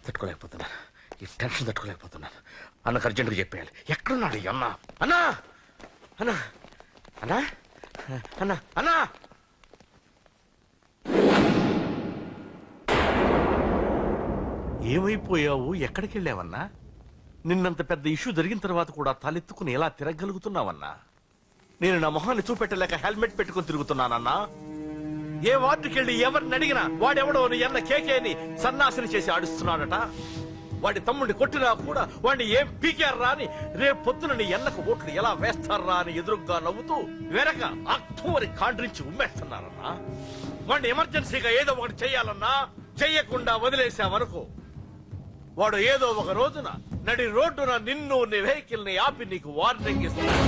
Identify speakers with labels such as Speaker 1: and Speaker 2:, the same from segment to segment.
Speaker 1: తట్టుకోలేకపోతున్నాను, ఈ టెన్షన్ తట్టుకోలేకపోతున్నాను. అన్నకు అర్జెంటుగా చెప్పేయాలి. ఎక్కడున్నాడు ఈ అన్న? అన్నా అన్నా అన్నా అన్నా అన్నా ఏమైపోయావు? ఎక్కడికి వెళ్ళావన్నా? నిన్నంత పెద్ద ఇష్యూ జరిగిన తర్వాత కూడా తలెత్తుకుని ఎలా తిరగలుగుతున్నావన్నా? నేను నా మొహాన్ని చూపెట్టలేక హెల్మెట్ పెట్టుకుని తిరుగుతున్నానన్నా. ఏ వార్డుకి వెళ్ళి ఎవరిని అడిగినా వాడెవడో నీ అన్న కేకేని సన్నాసిని చేసి ఆడిస్తున్నాడట. వాడి తమ్ముడిని కొట్టినా కూడా వాడిని ఏం పీకారా అని రేపు పొద్దున నీ ఎన్నకు ఓట్లు ఎలా వేస్తారా అని ఎదురుగ్గా నవ్వుతూ వెనక అక్టోబరి కాండ్రించి ఉమ్మేస్తున్నారన్నా. వాడిని ఎమర్జెన్సీగా ఏదో ఒకటి చెయ్యాలన్నా. చెయ్యకుండా వదిలేసావనుకో, వాడు ఏదో ఒక రోజున నడి రోడ్డున నిన్ను నీ వెహికల్ ని ఆపి నీకు వార్నింగ్ ఇస్తాడు.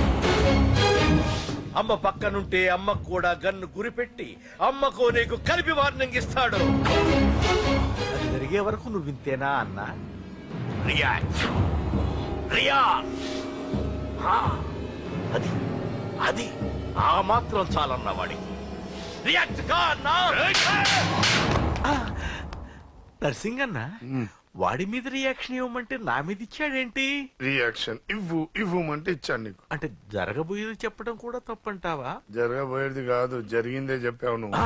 Speaker 1: అమ్మ పక్కనుంటే అమ్మకు కూడా గన్ను గురిపెట్టి అమ్మకు నీకు కలిపి వార్నింగ్ ఇస్తాడు. అది జరిగే వరకు నువ్వు వింతేనా అన్నా? రియాక్ట్ అది అది ఆ మాత్రం చాలన్నా వాడికి. రియాక్ట్ కా అన్నా. నర్సింగ్ అన్నా, వాడి మీద రియాక్షన్ ఇవ్వమంటే నా మీద ఇచ్చాడేంటి?
Speaker 2: రియాక్షన్ ఇవ్వమంటే ఇచ్చాను నీకు.
Speaker 1: అంటే జరగబోయేది చెప్పడం కూడా తప్పంటావా?
Speaker 2: జరగబోయేది కాదు, జరిగిందే చెప్పావు నువ్వు.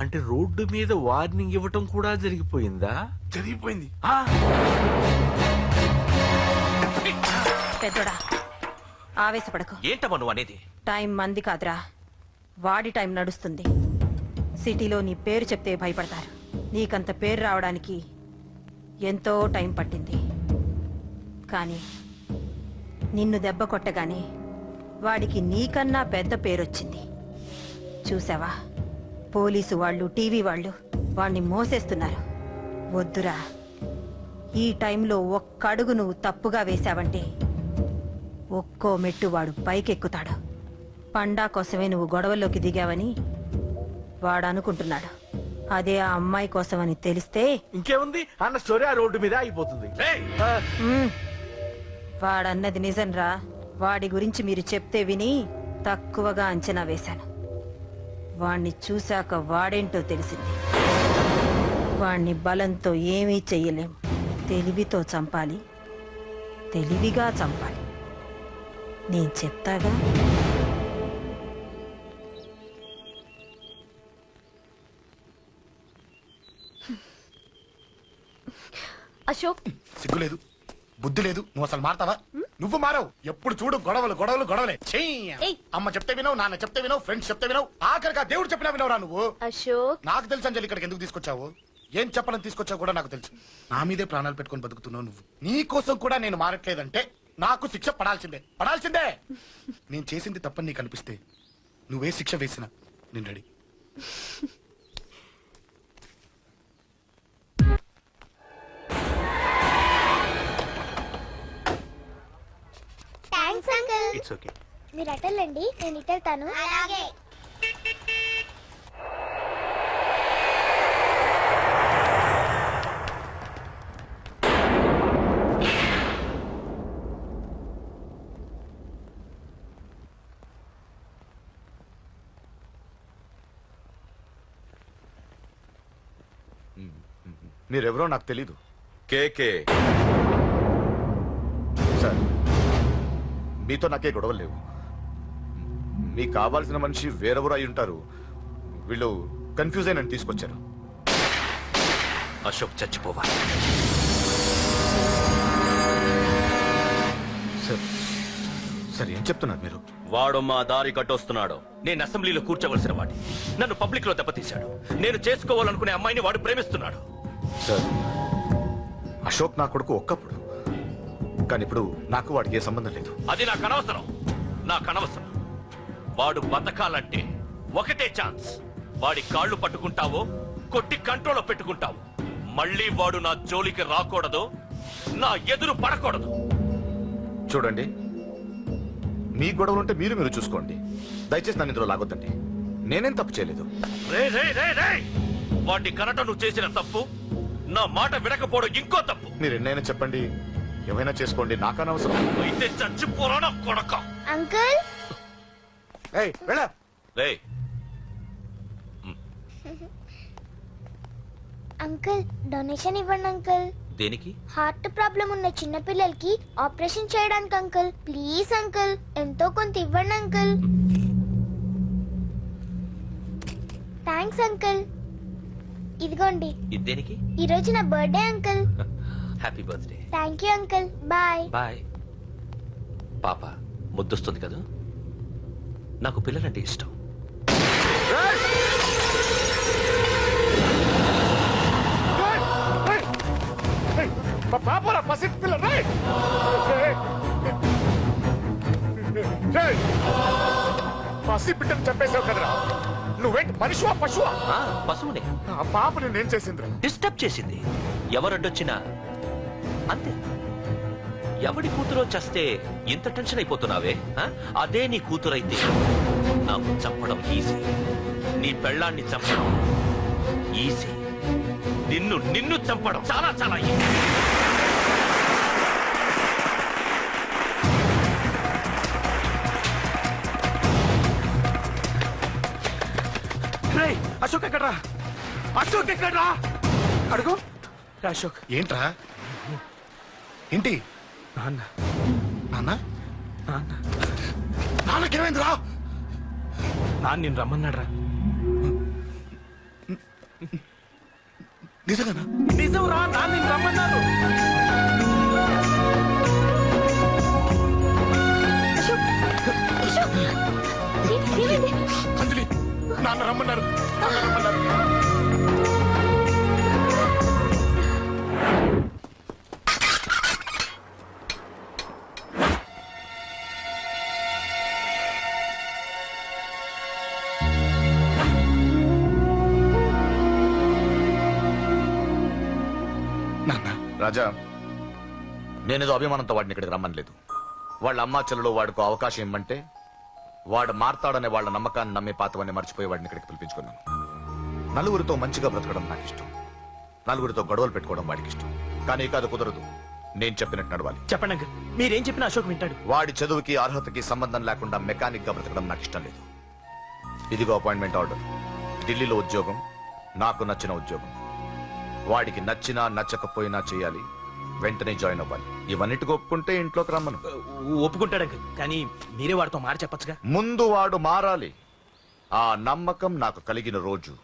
Speaker 1: అంటే రోడ్డు మీద వార్నింగ్ ఇవ్వటం కూడా జరిగిపోయిందా?
Speaker 2: జరిగిపోయింది.
Speaker 3: పెద్దోడా, ఆవేశపడకు.
Speaker 4: ఏంటమ్మా నువ్వు అనేది?
Speaker 3: టైం మంది కాదురా, వాడి టైం నడుస్తుంది. సిటీలో నీ పేరు చెప్తే భయపడతారు. నీకంత పేరు రావడానికి ఎంతో టైం పట్టింది. కానీ నిన్ను దెబ్బ కొట్టగానే వాడికి నీకన్నా పెద్ద పేరొచ్చింది. చూసావా, పోలీసు వాళ్ళు, టీవీ వాళ్ళు వాణ్ణి మోసేస్తున్నారు. వద్దురా, ఈ టైంలో ఒక్క అడుగు నువ్వు తప్పుగా వేశావంటే ఒక్కో మెట్టు వాడు పైకెక్కుతాడు. పండా కోసమే నువ్వు గొడవల్లోకి దిగావని వాడు అనుకుంటున్నాడు. అదే ఆ అమ్మాయి కోసమని తెలిస్తే
Speaker 1: ఇంకేముంది అన్న స్టోరీ ఆ రోడ్డు మీద అయిపోతుంది.
Speaker 3: వాడన్నది నిజంరా. వాడి గురించి మీరు చెప్తే విని తక్కువగా అంచనా వేశాను. వాణ్ణి చూశాక వాడేంటో తెలిసింది. వాణ్ణి బలంతో ఏమీ చెయ్యలేం. తెలివితో చంపాలి, తెలివిగా చంపాలి. నేను చెప్తాగా.
Speaker 5: అశోక్,
Speaker 6: సిగ్గులేదు, బుద్ధి లేదు. నువ్వు అసలు మారతావా? నువ్వు మారవు. ఎప్పుడు చూడు గొడవలు గొడవలు గొడవలే. అమ్మ చెప్తే వినవు, నాన్న చెప్తే వినవు, ఫ్రెండ్స్ చెప్తే వినవు, ఆఖరిగా దేవుడు చెప్పినా వినవురా నువ్వు.
Speaker 5: అశోక్,
Speaker 6: నాకు తెలుసు అంజలి ఇక్కడికి ఎందుకు తీసుకొచ్చావు, ఏం చెప్పాలని తీసుకొచ్చావు కూడా నాకు తెలుసు. నా మీదే ప్రాణాలు పెట్టుకొని బతుకుతున్నావు నువ్వు. నీ కోసం కూడా నేను మారట్లేదంటే నాకు శిక్ష పడాల్సిందే, పడాల్సిందే. నేను చేసింది తప్పని నీకు అనిపిస్తే నువ్వే శిక్ష వేసినా నేను రెడీ.
Speaker 1: It's okay.
Speaker 5: మీరు అటెళ్ళండి, నేను ఇటెళ్తాను. అలాగే.
Speaker 7: మీరెవరో నాకు తెలీదు.
Speaker 4: కేకే
Speaker 7: సార్, మీతో నాకే గొడవలు లేవు. మీకు కావాల్సిన మనిషి వేరెవరో అయి ఉంటారు. వీళ్ళు కన్ఫ్యూజ్ అయిన తీసుకొచ్చారు.
Speaker 4: అశోక్ చచ్చిపోవాలి.
Speaker 7: సార్ సార్ ఏం చెప్తున్నారు మీరు?
Speaker 4: వాడు మా దారి కట్టొస్తున్నాడు. నేను అసెంబ్లీలో కూర్చోవలసిన వాడి నన్ను పబ్లిక్ లో దెబ్బతీశాడు. నేను చేసుకోవాలనుకునే అమ్మాయిని వాడు ప్రేమిస్తున్నాడు.
Speaker 7: సార్, అశోక్ నా కొడుకు ఒక్కప్పుడు, కానీ ఇప్పుడు నాకు వాడికి ఏ సంబంధం లేదు.
Speaker 4: అది నాకు అనవసరం, నాకు అనవసరం. వాడు బతకాలంటే ఒకటే ఛాన్స్. వాడి కాళ్ళు పట్టుకుంటావో కొట్టి కంట్రోల్లో పెట్టుకుంటావు. మళ్ళీ వాడు నా జోలికి రాకూడదు, నా ఎదురు పడకూడదు.
Speaker 7: చూడండి, మీ గొడవలుంటే మీరు చూసుకోండి. దయచేసి నన్ను ఇందులో లాగొద్దండి. నేనేం తప్పు చేయలేదు.
Speaker 4: వాడిని కనట నువ్వు చేసిన తప్పు, నా మాట వినకపోవడం ఇంకో తప్పు.
Speaker 7: మీరు ఎన్నైనా చెప్పండి, ఏమైనా చేసుకోండి, నాకనవసరం.
Speaker 4: అయితే చచ్చిపోరా నా కొడక.
Speaker 5: అంకుల్,
Speaker 6: వెళ్ళ.
Speaker 5: అంకుల్ డొనేషన్ ఇవ్వండి అంకుల్.
Speaker 4: దేనికి?
Speaker 5: హార్ట్ ప్రాబ్లం ఉన్న చిన్న పిల్లలకి ఆపరేషన్ చేయడానికి అంకుల్. ప్లీజ్ అంకుల్, ఎంతో కొంత ఇవ్వండి అంకుల్. Thanks uncle. ఇదిగోండి.
Speaker 4: ఇది దేనికి?
Speaker 5: ఈ రోజు నా birthday uncle.
Speaker 4: Happy birthday.
Speaker 5: Thank you uncle. Bye.
Speaker 4: Bye. పాప ముద్దొస్తుంది కదా, నాకు పిల్లలంటే ఇష్టం.
Speaker 6: పాపరా పసి పిల్ల పసి బిడ్డను చంపేశావు కదరా. నువ్వేంటి మనిషివా పశువా?
Speaker 4: పశువునే.
Speaker 6: ఆ పాపని నేను చేసిందిరా.
Speaker 4: డిస్టర్బ్ చేసింది. ఎవరడ్డొచ్చినా అంతే. ఎవడి కూతురో చస్తే ఇంత టెన్షన్ అయిపోతున్నావే? అదే నీ కూతురైతే నాకు చంపడం ఈజీ. నీ పెళ్ళాన్ని చంపడం ఈజీ. నిన్ను చంపడం చాలా చాలా ఈజీ.
Speaker 1: అశోక్ ఎక్కడ్రా? అశోక్ ఎక్కడ్రా? అడుగు. అశోక్
Speaker 6: ఏంట్రా? ఏంటి?
Speaker 1: నాన్న
Speaker 6: నాన్న
Speaker 1: నాన్న
Speaker 6: నాన్నకేమైందిరా?
Speaker 1: నాన్న నిన్ను రమ్మన్నాడ్రా.
Speaker 6: నిజంగానా?
Speaker 1: నిజం రా, నాన్న నిన్ను రమ్మన్నారు.
Speaker 6: అంజలి, నాన్న రమ్మన్నారు. నాన్న రమ్మన్నారు.
Speaker 7: రాజా, నేనేదో అభిమానంతో వాడిని ఇక్కడికి రమ్మనలేదు. వాళ్ళ అమ్మా చెల్లెలో వాడికి అవకాశం ఇమ్మంటే వాడు మారతాడనే వాళ్ళ నమ్మకాన్ని నమ్మే పాతవన్నీ మర్చిపోయి వాడిని ఇక్కడికి పిలిపించుకున్నాను. నలుగురితో మంచిగా బ్రతకడం నాకు ఇష్టం, నలుగురితో గొడవలు పెట్టుకోవడం వాడికి ఇష్టం. కానీ కాదు, కుదరదు. నేను చెప్పినట్టు నడవాలి.
Speaker 1: చెప్పండి అంకుల్, మీరేం చెప్పినా అశోక్ వింటాడు.
Speaker 7: వాడి చదువుకి అర్హతకి సంబంధం లేకుండా మెకానిక్ గా బ్రతకడం నాకు ఇష్టం లేదు. ఇదిగో అపాయింట్మెంట్ ఆర్డర్. ఢిల్లీలో ఉద్యోగం, నాకు నచ్చిన ఉద్యోగం. వాడికి నచ్చినా నచ్చకపోయినా చేయాలి. వెంటనే జాయిన్ అవ్వాలి. ఇవన్నిటికి ఒప్పుకుంటే ఇంట్లోకి రమ్మను.
Speaker 1: ఒప్పుకుంటాడు అంకుల్, కానీ మీరే వాడితో మాట చెప్పచ్చుగా.
Speaker 7: ముందు వాడు మారాలి. ఆ నమ్మకం నాకు కలిగిన రోజు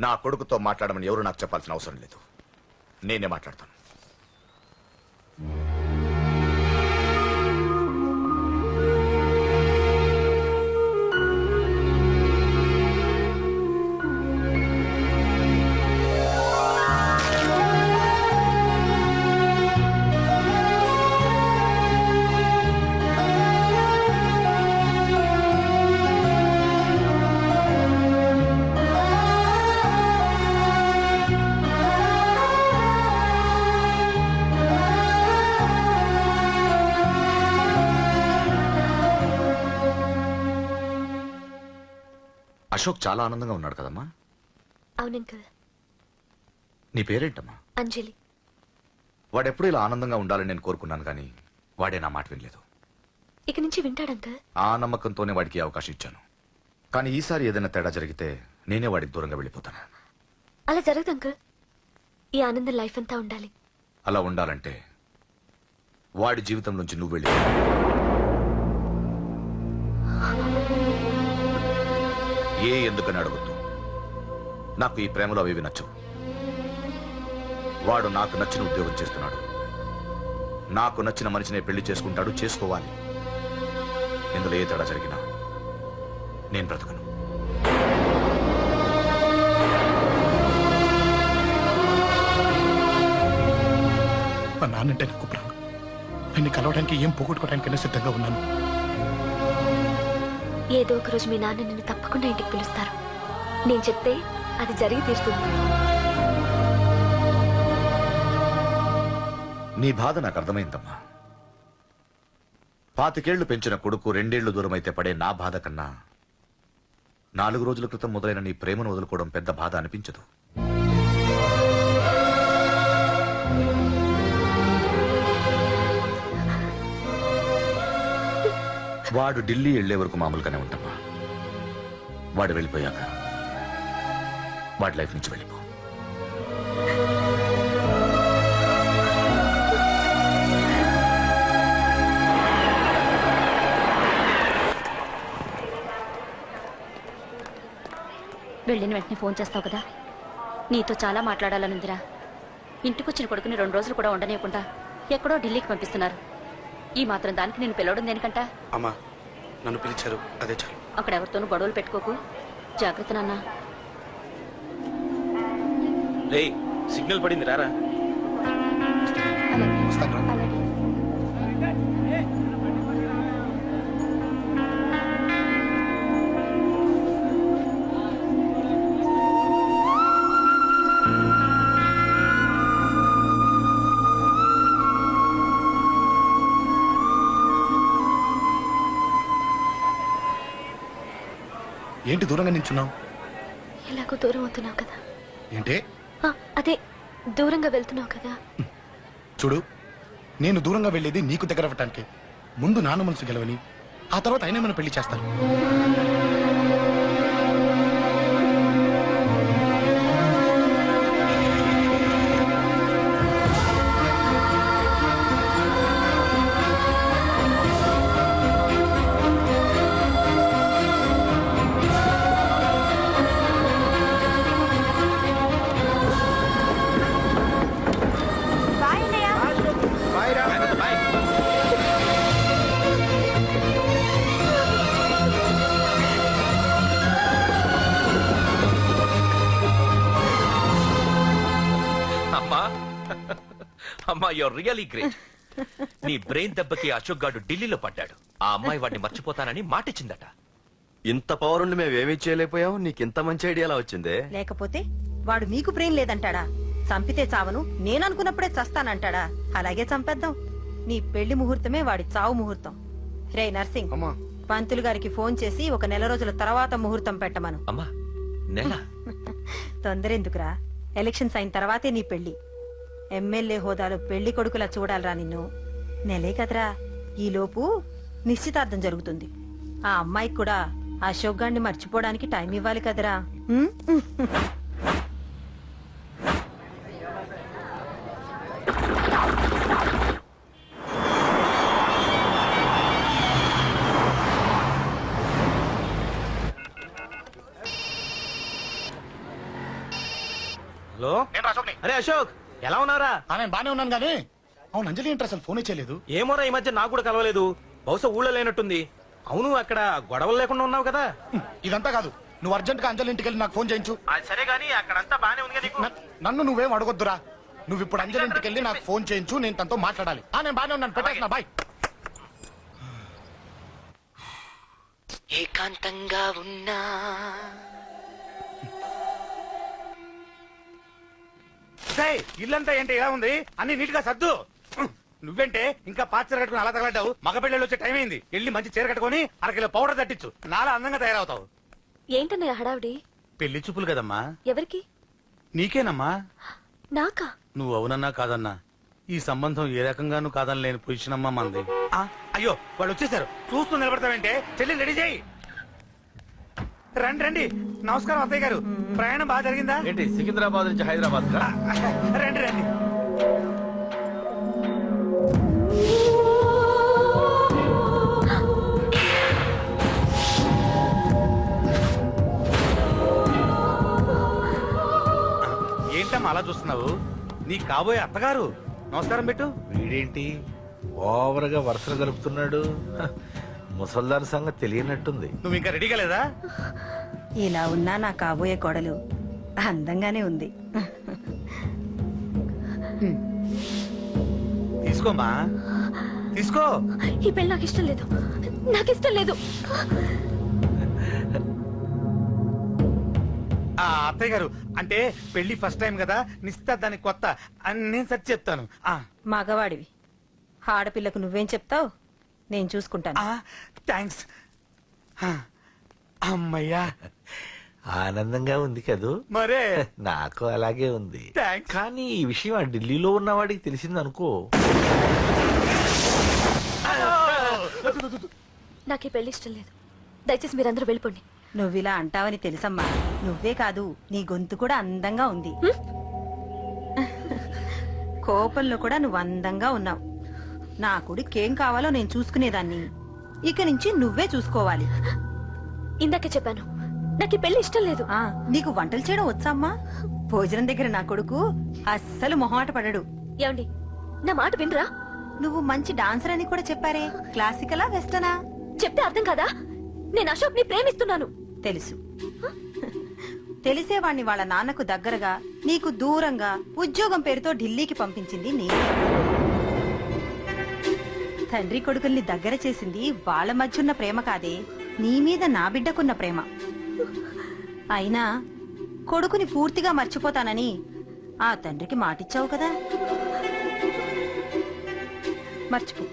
Speaker 7: నా కొడుకుతో మాట్లాడమని ఎవరు నాకు చెప్పాల్సిన అవసరం లేదు. నేనే మాట్లాడతాను. అశోక్ చాలా ఆనందంగా ఉన్నాడు కదమ్మా?
Speaker 5: అవునంకల్.
Speaker 7: నీ పేరేంటమ్మా?
Speaker 5: అంజలి.
Speaker 7: వాడెప్పుడు ఇలా ఆనందంగా ఉండాలని నేను కోరుకున్నాను, కానీ వాడే నా మాట వినలేదు.
Speaker 5: ఇక నుంచి వింటాడంకల్.
Speaker 7: ఆ నమ్మకంతోనే వాడికి అవకాశం ఇచ్చాను. కానీ ఈసారి ఏదైనా తేడా జరిగితే నేనే వాడికి దూరంగా వెళ్ళిపోతాను.
Speaker 5: అలా జరగదు అంకల్. ఈ ఆనందం లైఫ్ అంతా ఉండాలి.
Speaker 7: అలా ఉండాలంటే వాడి జీవితం నుంచి నువ్వు వెళ్ళి. ఎందుకని అడగొద్దు. నాకు ఈ ప్రేమలో అవి నచ్చవు. వాడు నాకు నచ్చిన ఉద్యోగం చేస్తున్నాడు. నాకు నచ్చిన మనిషినే పెళ్లి చేసుకుంటాడు, చేసుకోవాలి. ఇందులో ఏ తేడా జరిగినా నేను బ్రతకను.
Speaker 6: మా నాన్నంటే నాకు ప్రాణం. ఆయన్ని కలవడానికి ఏం పోగొట్టుకోవడానికైనా సిద్ధంగా ఉన్నాను.
Speaker 5: ఏదో ఒక రోజు మీ నాన్న నిన్ను తప్పకుండా ఇంటికి పిలుస్తారు. నేను చెప్తే అది జరిగి తీరుతుంది.
Speaker 7: నీ బాధ నాకు అర్థమైందమ్మా. 25 పెంచిన కొడుకు 2 ఏళ్లు దూరం అయితే పడే నా బాధ కన్నా 4 రోజుల క్రితం మొదలైన నీ ప్రేమను వదులుకోవడం పెద్ద బాధ అనిపించదు. వాడు ఢిల్లీ వెళ్లే వరకు మామూలుగానే ఉంటామా. వాడు వెళ్ళిపోయాక వాడి లైఫ్ నుంచి వెళ్ళిపో.
Speaker 8: వెళ్ళిన వెంటనే ఫోన్ చేస్తావు కదా. నీతో చాలా మాట్లాడాలనుందిరా. ఇంటికొచ్చిన కొడుకుని 2 రోజులు కూడా ఉండనివ్వకుండా ఎక్కడో ఢిల్లీకి పంపిస్తున్నారు. ఈ మాత్రం దానికి నేను పిలవడం దేనికంట?
Speaker 6: అమ్మా నన్ను పిలిచారు అదే చాలు.
Speaker 8: అక్కడ ఎవరితోనూ గొడవలు పెట్టుకోకు. జాగ్రత్త నాన్న.
Speaker 9: రేయ్ సిగ్నల్ పడింది రారా.
Speaker 6: వస్తాను రా.
Speaker 8: అలాగే.
Speaker 6: ఏంటి దూరంగా నించున్నావు?
Speaker 8: ఎలాగో దూరం అవుతున్నావు కదా.
Speaker 6: ఏంటి?
Speaker 8: అదే దూరంగా వెళ్తున్నావు కదా.
Speaker 6: చూడు నేను దూరంగా వెళ్ళేది నీకు దగ్గర అవ్వటానికి. ముందు నాన్న మనసు గెలవని ఆ తర్వాత అయినా మనం పెళ్లి చేస్తాను.
Speaker 4: అమ్మా యూర్ రియలీ గ్రేట్. నీ బ్రెయిన్ దెబ్బకి అశోక్ గాడు ఢిల్లీలో పడ్డాడు. ఆ అమ్మాయి వాడిని మర్చిపోతానని మాటిచ్చిందట.
Speaker 9: ఇంత పవర్ ఉండి మేము ఏమీ చేయలేకపోయావు. నీకింత మంచి ఐడియా ఎలా వచ్చిందే?
Speaker 3: లేకపోతే వాడు మీకు బ్రెయిన్ లేదంటాడా? చంపితే చావను నేననుకున్నప్పుడే చస్తానంటాడా? అలాగే చంపేద్దాం. నీ పెళ్లి ముహూర్తమే వాడి చావు ముహూర్తం. రే నర్సింగ్,
Speaker 2: అమ్మా
Speaker 3: పంతులు గారికి ఫోన్ చేసి 1 నెల రోజుల తర్వాత ముహూర్తం పెట్టమను.
Speaker 4: అమ్మా నెల
Speaker 3: తొందరెందుకురా? ఎలక్షన్స్ అయిన తర్వాతే నీ పెళ్లి. ఎమ్మెల్యే హోదాలో పెళ్లి కొడుకులా చూడాలరా నిన్ను. నెలే కదరా, ఈలోపు నిశ్చితార్థం జరుగుతుంది. ఆ అమ్మాయికి కూడా అశోక్ గారిని మర్చిపోవడానికి టైం ఇవ్వాలి కదరా. ఉమ్?
Speaker 9: హలో అరే అశోక్ ఎలా ఉన్నారా?
Speaker 6: నేను బానే ఉన్నాను కానీ అవును అంజలి ఏంటి అసలు ఫోన్ చేయలేదు?
Speaker 9: ఏమోరా ఈ మధ్య నాకు కూడా కలవలేదు. బహుశా ఊళ్ళో లేనట్టుంది. అవును అక్కడ గొడవలు లేకుండా ఉన్నావు కదా.
Speaker 6: ఇదంతా కాదు, నువ్వు అర్జెంట్ గా అంజలి ఇంటికి వెళ్ళి నాకు ఫోన్ చేయించు.
Speaker 9: సరే గానీ అక్కడంతా బానే ఉంది నీకు.
Speaker 6: నన్ను నువ్వేం అడగొద్దురా. నువ్వు ఇప్పుడు అంజలి ఇంటికి వెళ్ళి నాకు ఫోన్ చేయించు, నేను తనతో మాట్లాడాలి. నేను బానే ఉన్నాను, పెట్టేస్తున్నా, బాయ్.
Speaker 10: ఏకాంతంగా ఉన్నా
Speaker 11: ఇల్లంతా ఏంటి ఇలా ఉంది? అన్ని నీట్ గా సర్దు. నువ్వేంటే ఇంకా పాత చీర కట్టుకుని అలా తగలడ్డావు? మగ పెళ్ళి వచ్చే టైం అయింది. వెళ్ళి మంచి చీర కట్టుకుని 1 కిలో పౌడర్ తట్టించు. నాలా అందంగా తయారవుతావు.
Speaker 8: ఏంటన్నయ్య హడావిడి?
Speaker 11: పెళ్లి చూపులు కదమ్మా.
Speaker 8: ఎవరికి?
Speaker 11: నీకేనమ్మా.
Speaker 8: నాకా?
Speaker 11: నువ్వు అవునన్నా కాదన్నా ఈ సంబంధం ఏ రకంగానూ కాదని లేని పొజిషన్ అమ్మా మంది. అయ్యో వాళ్ళు వచ్చేసారు. చూస్తూ నిలబడతావంటే చెల్లి రెడీ చేయి. రండి రండి. నమస్కారం అత్తయ్య గారు. ప్రయాణం బాగా జరిగిందా?
Speaker 1: ఏంటి సికింద్రాబాద్ నుంచి హైదరాబాద్ కా?
Speaker 11: రండి రండి. ఏంటమ్మా అలా చూస్తున్నావు? నీ కాబోయే అత్తగారు. నమస్కారం పెట్టు.
Speaker 1: వీడేంటి ఓవర్గా వరుసలు కలుపుతున్నాడు? ముసల్దాన్ సంగతి తెలియనట్టుంది.
Speaker 11: నువ్వు ఇంకా రెడీగా లేదా?
Speaker 3: ఇలా ఉన్నా నా కాబోయే కోడలు అందంగానే ఉంది.
Speaker 11: తీసుకోమ్మా తీసుకో.
Speaker 8: ఈ పెళ్లి నాకు ఇష్టం లేదు. నాకు ఇష్టం లేదు.
Speaker 11: అత్తయ్య గారు అంటే పెళ్లి ఫస్ట్ టైం కదా, నిశ్చితార్థానికి కొత్త అని నేను సరి చెప్తాను.
Speaker 3: మగవాడివి, ఆడపిల్లకు నువ్వేం చెప్తావు? నేను చూసుకుంటాను.
Speaker 11: థ్యాంక్స్. అమ్మయ్యా
Speaker 1: ఆనందంగా ఉంది కదూ?
Speaker 11: మరే
Speaker 1: నాకు అలాగే ఉంది.
Speaker 11: థ్యాంక్స్.
Speaker 1: కానీ ఈ విషయం ఆ ఢిల్లీలో ఉన్నవాడికి తెలిసింది అనుకో.
Speaker 8: నాకు ఈ పెళ్లి ఇష్టం లేదు. దయచేసి మీరందరూ వెళ్ళిపోండి.
Speaker 3: నువ్విలా అంటావని తెలుసమ్మా. నువ్వే కాదు, నీ గొంతు కూడా అందంగా ఉంది. కోపంలో కూడా నువ్వు అందంగా ఉన్నావు. నా కొడుకేం కావాలో నేను చూసుకునేదాన్ని. ఇక నుంచి నువ్వే చూసుకోవాలి.
Speaker 8: ఇందాకే చెప్పాను, నాకు ఈ పెళ్లి ఇష్టం లేదు.
Speaker 3: నీకు వంటలు చేయడం వచ్చామ్మా? భోజనం దగ్గర నా కొడుకు అస్సలు మొహమాట పడడు.
Speaker 8: ఏమండి, నా మాట వినరా?
Speaker 3: నువ్వు మంచి డాన్సర్ అని కూడా చెప్పారే. క్లాసికలా వెస్టర్నా?
Speaker 8: చెప్తే అర్థం కాదా? నేను అశోక్ ని ప్రేమిస్తున్నాను.
Speaker 3: తెలుసు. తెలిసేవాణ్ణి వాళ్ళ నాన్నకు దగ్గరగా, నీకు దూరంగా ఉద్యోగం పేరుతో ఢిల్లీకి పంపించింది నేను. తండ్రి కొడుకుల్ని దగ్గర చేసింది వాళ్ళ మధ్యున్న ప్రేమ కాదే, నీ మీద నా బిడ్డకున్న ప్రేమ. అయినా కొడుకుని పూర్తిగా మర్చిపోతానని ఆ తండ్రికి మాటిచ్చావు కదా, మర్చిపో.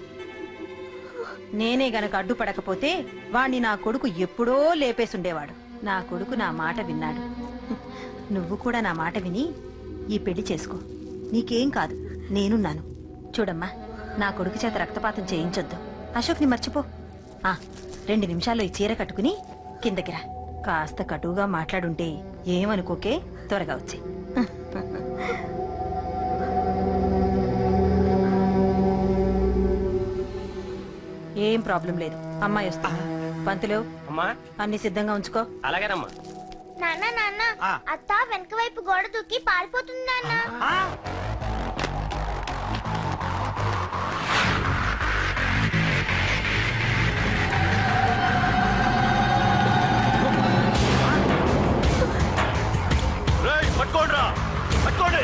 Speaker 3: నేనే గనక అడ్డుపడకపోతే వాణ్ణి నా కొడుకు ఎప్పుడో లేపేసుండేవాడు. నా కొడుకు నా మాట విన్నాడు. నువ్వు కూడా నా మాట విని ఈ పెళ్లి చేసుకో. నీకేం కాదు, నేనున్నాను. చూడమ్మా, నా కొడుకు చేత రక్తపాతం చేయించొద్దు. అశోక్ని మర్చిపో. 2 నిమిషాల్లో ఈ చీర కట్టుకుని కిందకి రా. కాస్త కటువుగా మాట్లాడుంటే ఏమనుకోకే, త్వరగా వచ్చే. ఏం ప్రాబ్లం లేదు, అమ్మాయి వస్తా. పంతులు, అన్ని సిద్ధంగా ఉంచుకో.
Speaker 9: అలాగేనమ్మా.
Speaker 5: నాన్న నాన్న, అత్త వెనక వైపు గోడ దూకి పారిపోతుంది నాన్న.
Speaker 4: పట్టుకోండి, పట్టుకోండి.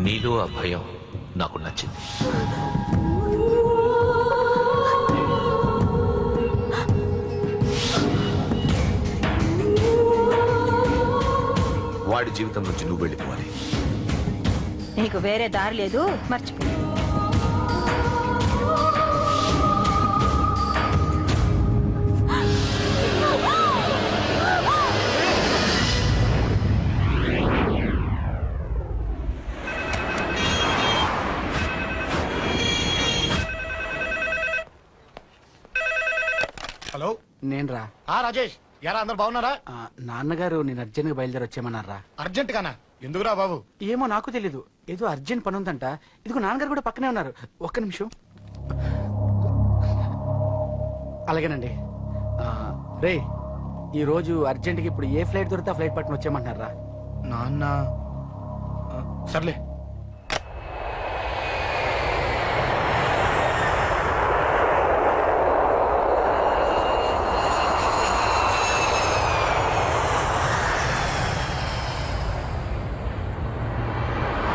Speaker 4: నీలో ఆ భయం నాకు నచ్చింది.
Speaker 7: వాడి జీవితం నుంచి నువ్వు వెళ్ళిపోవాలి.
Speaker 3: నీకు వేరే దారి లేదు, మర్చిపో.
Speaker 6: హలో,
Speaker 11: నేను రా.
Speaker 6: రాజేష్, ఎలా అందరు బాగున్నారా?
Speaker 11: నాన్నగారు నేను అర్జెంట్ గా బయలుదేరి వచ్చేయమన్నారా.
Speaker 6: అర్జెంట్ గానా? ఎందుకురా బాబు?
Speaker 11: ఏమో నాకు తెలీదు, ఏదో అర్జెంట్ పని ఉందంట. ఇదిగో నాన్నగారు కూడా పక్కనే ఉన్నారు. ఒక్క నిమిషం. అలాగేనండి. రే, ఈ రోజు అర్జెంట్ కి ఇప్పుడు ఏ ఫ్లైట్ దొరికితే ఆ ఫ్లైట్ పట్టుకుని వచ్చేయమంటున్నారా.
Speaker 6: నాన్న సర్లే,